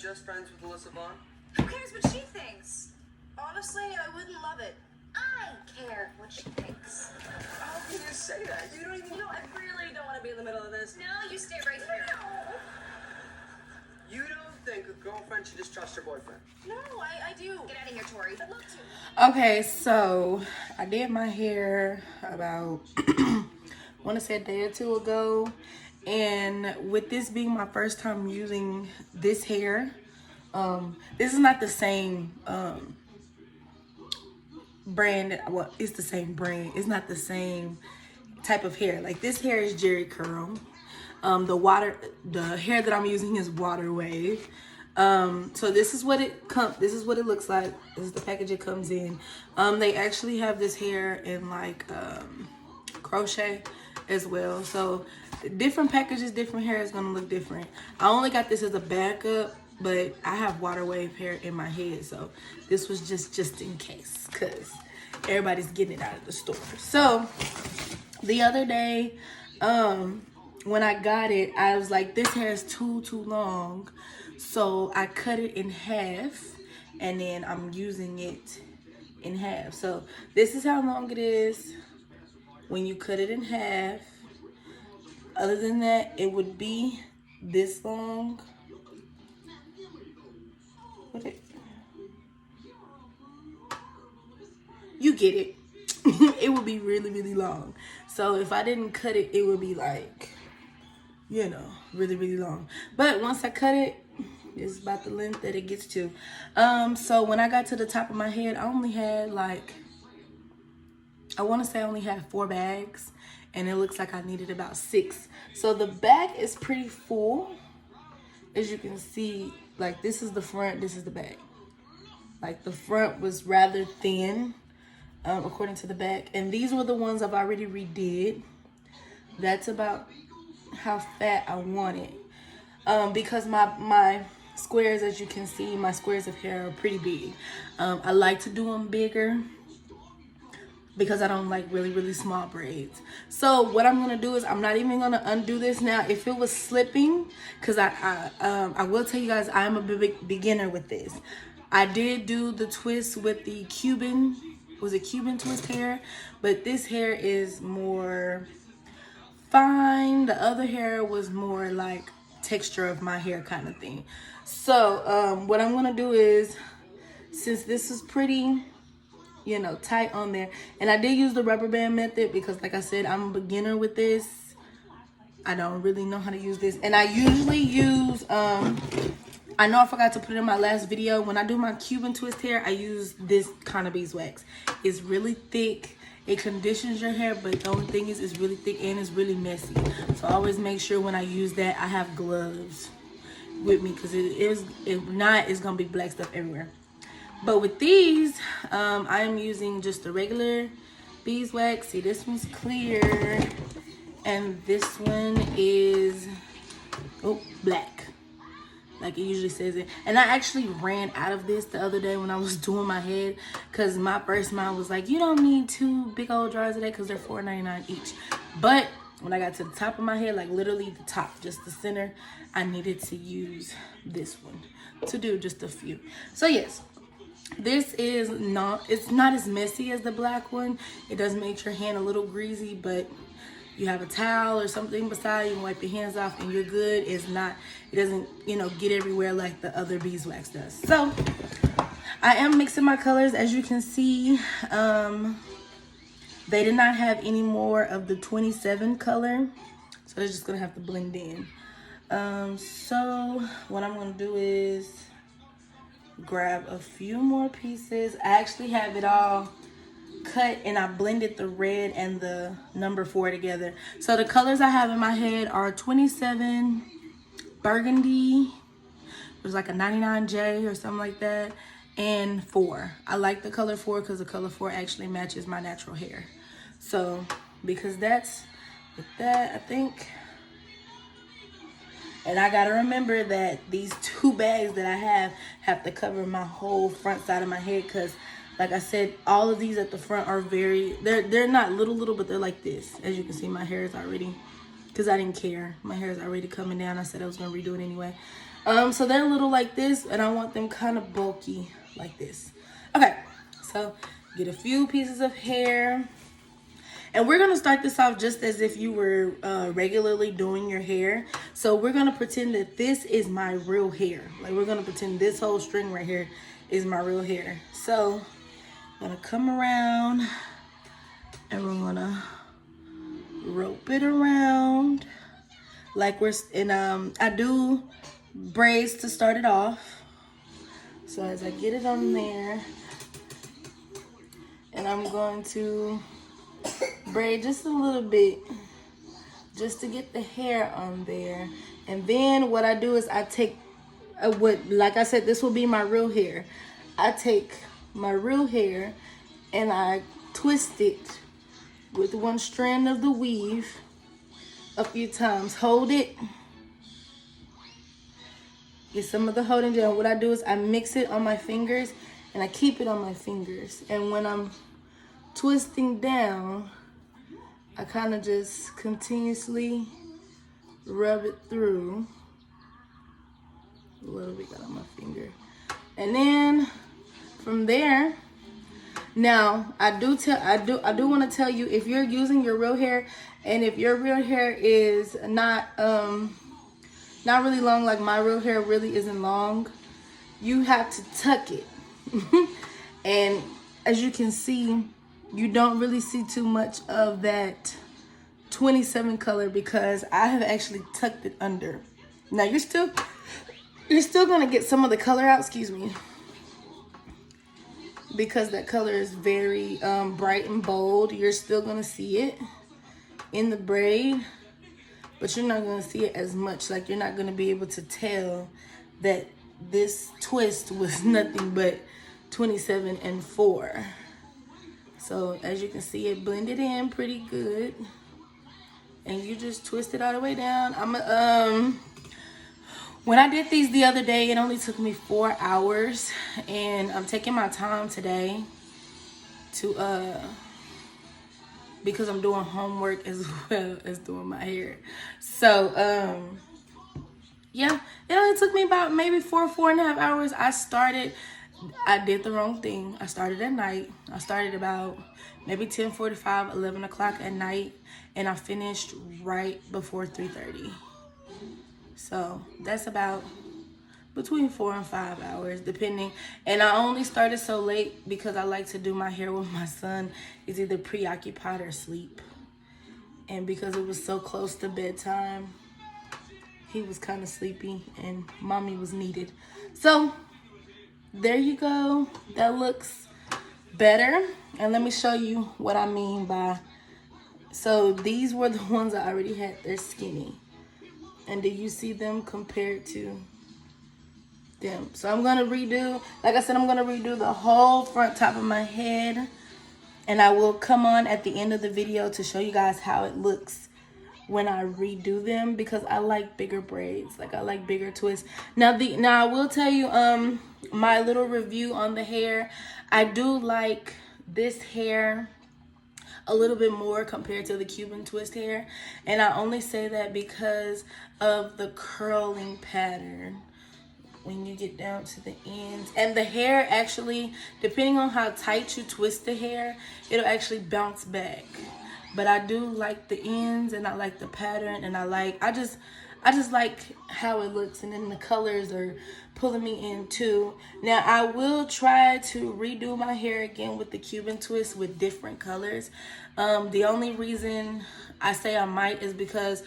just friends with Alyssa Vaughn? Who cares what she thinks? Honestly, I wouldn't love it. I care what she thinks. How can you say that? You don't even... You know, I really don't want to be in the middle of this. No, you stay right here. You don't think a girlfriend should just trust her boyfriend? No, I do. Get out of here, Tori. I'd love to. Okay, so I did my hair about, I want to say a day or two ago. And with this being my first time using this hair, this is not the same brand. Well, it's the same brand. It's not the same type of hair. Like, this hair is Jerry curl. The hair that I'm using is water wave. So this is what it looks like. This is the package it comes in. They actually have this hair in like crochet as well. So different packages, different hair is gonna look different. I only got this as a backup, but I have water wave hair in my head, so this was just in case, because everybody's getting it out of the store. So the other day, when I got it, I was like, this hair is too long. So I cut it in half, and then I'm using it in half. So this is how long it is when you cut it in half. Other than that, it would be this long. You get it. It would be really long. So if I didn't cut it, it would be like, you know, really long. But once I cut it, it's about the length that it gets to. So when I got to the top of my head, I only had like, I want to say I only had 4 bags, and it looks like I needed about 6. So the back is pretty full. As you can see, like, this is the front, this is the back. Like, the front was rather thin, according to the back. And these were the ones I've already redid. That's about how fat I want it. Because my squares, as you can see, my squares of hair are pretty big. I like to do them bigger because I don't like really small braids. So what I'm gonna do is, I'm not even gonna undo this now. If it was slipping, because I will tell you guys, I'm a big beginner with this. I did do the twist with the Cuban, was it Cuban twist hair? But this hair is more fine. The other hair was more like texture of my hair kind of thing. So what I'm gonna do is, since this is pretty, you know, tight on there, and I did use the rubber band method because, like I said, I'm a beginner with this. I don't really know how to use this, and I usually use I know I forgot to put it in my last video. When I do my Cuban twist hair, I use this kind of beeswax. It's really thick. It conditions your hair, but the only thing is, it's really thick and it's really messy. So I always make sure when I use that, I have gloves with me, because if not, it's gonna be black stuff everywhere. But with these, I am using just the regular beeswax. See, this one's clear, and this one is black, like it usually says it. And I actually ran out of this the other day when I was doing my head, because my first mind was like, you don't need 2 big old drawers of that because they're $4.99 each. But when I got to the top of my head, like literally the top, just the center, I needed to use this one to do just a few. So yes, this is it's not as messy as the black one. It does make your hand a little greasy, but you have a towel or something beside you, and wipe your hands off and you're good. It doesn't, you know, get everywhere like the other beeswax does. So I am mixing my colors. As you can see, they did not have any more of the 27 color, so they're just gonna have to blend in. So what I'm gonna do is grab a few more pieces. I actually have it all cut, and I blended the red and the number 4 together. So the colors I have in my head are 27 burgundy, it was like a 99J or something like that, and 4. I like the color 4 because the color 4 actually matches my natural hair. So because that's with that, I think. And I gotta remember that these 2 bags that I have to cover my whole front side of my head, because like I said, all of these at the front are they're not little, but they're like this. As you can see, my hair is already, because I didn't care, my hair is already coming down. I said I was gonna redo it anyway. So they're a little like this, and I want them kind of bulky like this. Okay, so get a few pieces of hair. And we're going to start this off just as if you were regularly doing your hair. So we're going to pretend that this is my real hair. Like, we're going to pretend this whole string right here is my real hair. So I'm going to come around and we're going to rope it around. Like I do braids to start it off. So as I get it on there, and I'm going to braid just a little bit just to get the hair on there. And then what I do is I take like I said, this will be my real hair. I take my real hair and I twist it with one strand of the weave a few times. Hold it, get some of the holding gel. What I do is I mix it on my fingers and I keep it on my fingers. And when I'm twisting down, I kind of just continuously rub it through. A little bit got on my finger. And then from there, now I do want to tell you, if you're using your real hair and if your real hair is not really long, like my real hair really isn't long, you have to tuck it. And as you can see, you don't really see too much of that 27 color because I have actually tucked it under. Now you're still gonna get some of the color out, excuse me, because that color is very bright and bold. You're still gonna see it in the braid, but you're not gonna see it as much. Like, you're not gonna be able to tell that this twist was nothing but 27 and 4. So as you can see, it blended in pretty good. And you just twist it all the way down. When I did these the other day, it only took me 4 hours. And I'm taking my time today to because I'm doing homework as well as doing my hair. So yeah, it only took me about maybe 4.5 hours. I did the wrong thing. I started at night. I started about maybe 10:45, 11 o'clock at night, and I finished right before 3:30. So that's about between 4 and 5 hours, depending. And I only started so late because I like to do my hair when my son is either preoccupied or asleep. And because it was so close to bedtime, he was kind of sleepy and mommy was needed. So there you go. That looks better. And let me show you what I mean by, so these were the ones I already had. They're skinny. And do you see them compared to them? So I'm going to redo, like I said, I'm going to redo the whole front top of my head. And I will come on at the end of the video to show you guys how it looks when I redo them, because I like bigger braids. Like, I like bigger twists. Now I will tell you my little review on the hair. I do like this hair a little bit more compared to the Cuban twist hair, and I only say that because of the curling pattern when you get down to the ends. And the hair actually, depending on how tight you twist the hair, it'll actually bounce back. But I do like the ends, and I like the pattern, and I just like how it looks. And then the colors are pulling me in too. Now I will try to redo my hair again with the Cuban twist with different colors. The only reason I say I might is because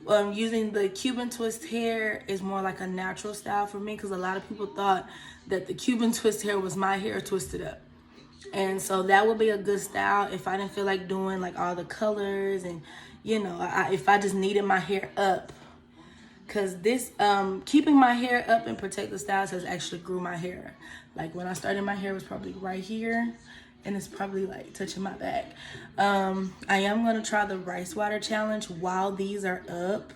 using the Cuban twist hair is more like a natural style for me, because a lot of people thought that the Cuban twist hair was my hair twisted up. And so that would be a good style if I didn't feel like doing like all the colors, and you know, if I just needed my hair up. Because this keeping my hair up and protective styles has actually grew my hair. Like, when I started, my hair was probably right here, and it's probably like touching my back. I am going to try the rice water challenge while these are up.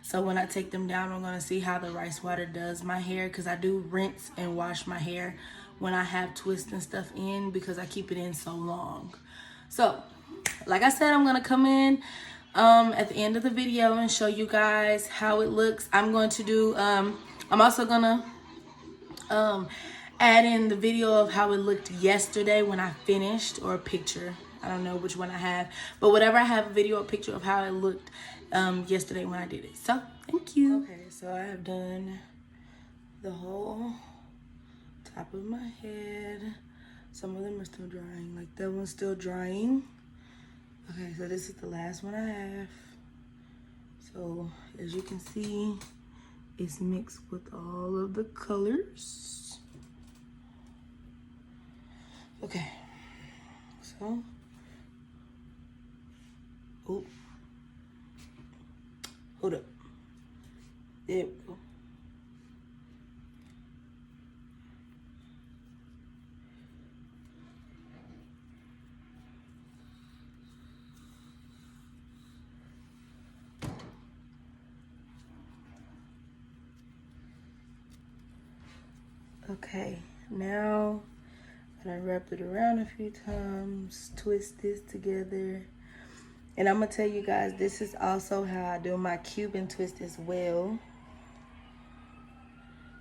So when I take them down, I'm going to see how the rice water does my hair, because I do rinse and wash my hair when I have twists and stuff in, because I keep it in so long. So like I said, I'm going to come in at the end of the video and show you guys how it looks. I'm going to do I'm also gonna add in the video of how it looked yesterday when I finished, or a picture. I don't know which one I have, but whatever, I have a video or picture of how it looked yesterday when I did it. So thank you. Okay, so I have done the whole top of my head. Some of them are still drying, like that one's still drying. Okay, so this is the last one I have. So as you can see, it's mixed with all of the colors. Okay, so, oh, hold up, there we go. Okay, now I wrapped it around a few times, twist this together. And I'm gonna tell you guys, this is also how I do my Cuban twist as well.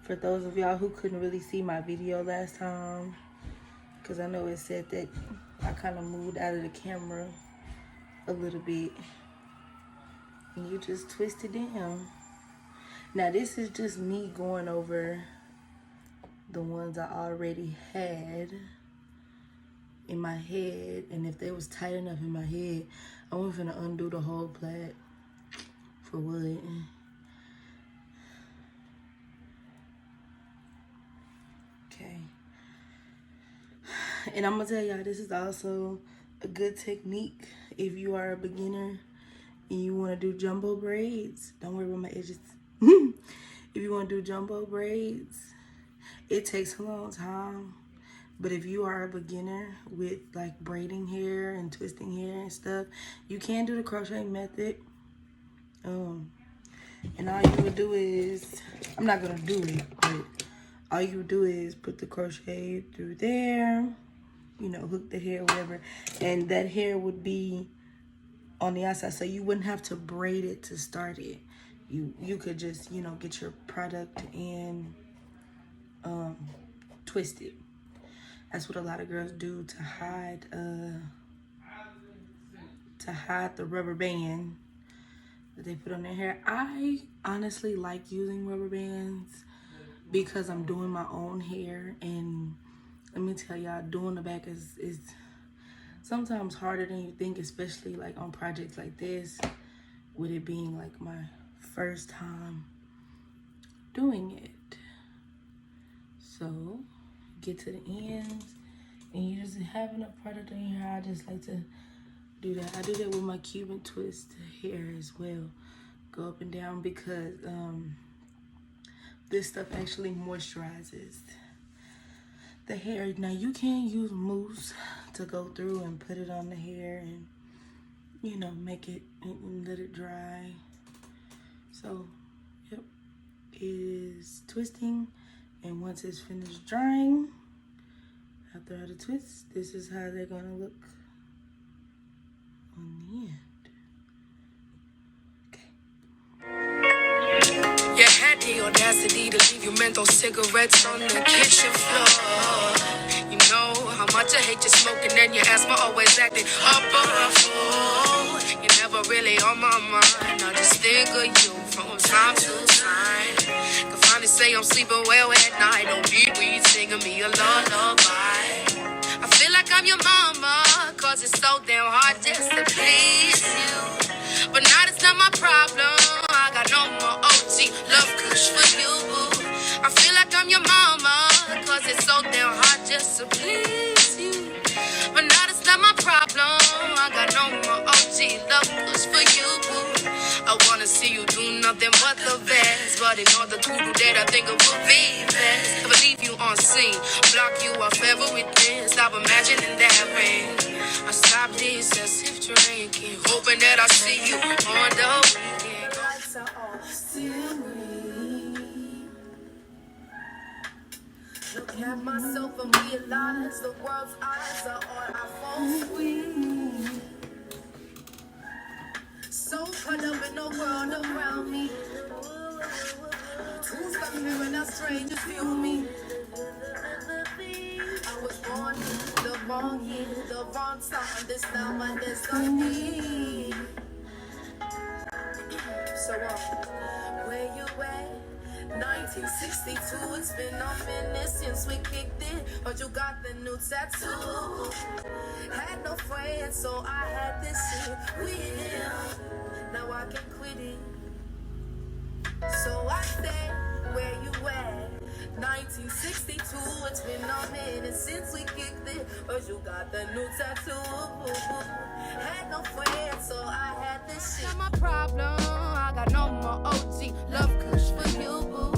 For those of y'all who couldn't really see my video last time, because I know it said that I kind of moved out of the camera a little bit. And you just twist it down. Now this is just me going over the ones I already had in my head, and if they was tight enough in my head, I wasn't finna undo the whole plait. For what? Okay. And I'm gonna tell y'all, this is also a good technique if you are a beginner and you want to do jumbo braids. Don't worry about my edges. If you want to do jumbo braids, it takes a long time, but if you are a beginner with like braiding hair and twisting hair and stuff, you can do the crochet method. And all you would do is, I'm not gonna do it, but all you would do is put the crochet through there, you know, hook the hair, whatever, and that hair would be on the outside, so you wouldn't have to braid it to start it. You could just, you know, get your product and twist it. That's what a lot of girls do to hide the rubber band that they put on their hair. I honestly like using rubber bands because I'm doing my own hair, and let me tell y'all, doing the back is sometimes harder than you think, especially like on projects like this, with it being like my first time doing it. So get to the ends and you just have enough product on your hair. I just like to do that. I do that with my Cuban twist hair as well. Go up and down because this stuff actually moisturizes the hair. Now you can use mousse to go through and put it on the hair and, you know, make it and let it dry. So, yep, it is twisting. And once it's finished drying, after all the twists, this is how they're gonna look on the end. Okay. You had the audacity to leave your menthol cigarettes on the kitchen floor. You know how much I hate you smoking, and your asthma always acting up on a floor. You're never really on my mind. I just think of you from time to time. Can finally say I'm sleeping well at night. Don't need weed singing me a lullaby. I feel like I'm your mama, cause it's so damn hard just to please you. But now it's not my problem. I got no more OT love kush for you. I feel like I'm your mama, cause it's so damn hard just to please you. But now it's not my problem. I got no more OT love kush for you. I wanna see you do nothing but the best, but in order to do that, I think it would be best if I leave you on scene, block you off everything. Stop imagining that ring. I stop this excessive drinking, hoping that I see you on the weekend. Lights are off, still me. Look at myself and realize the world's eyes are on our false sweet. So caught up in the world around me. To Who's loving me when a stranger feel me? I was born in the wrong year, the wrong time. This not my destiny. So where you at? 1962, it's been a minute since we kicked it. But you got the new tattoo. Had no friends, so I had this shit with him. Now I can quit it. So I stay where you at. 1962, it's been a minute since we kicked it. But you got the new tattoo. Had no friends, so I had this shit. Not my problem. I got no more OG love kush for you, boo.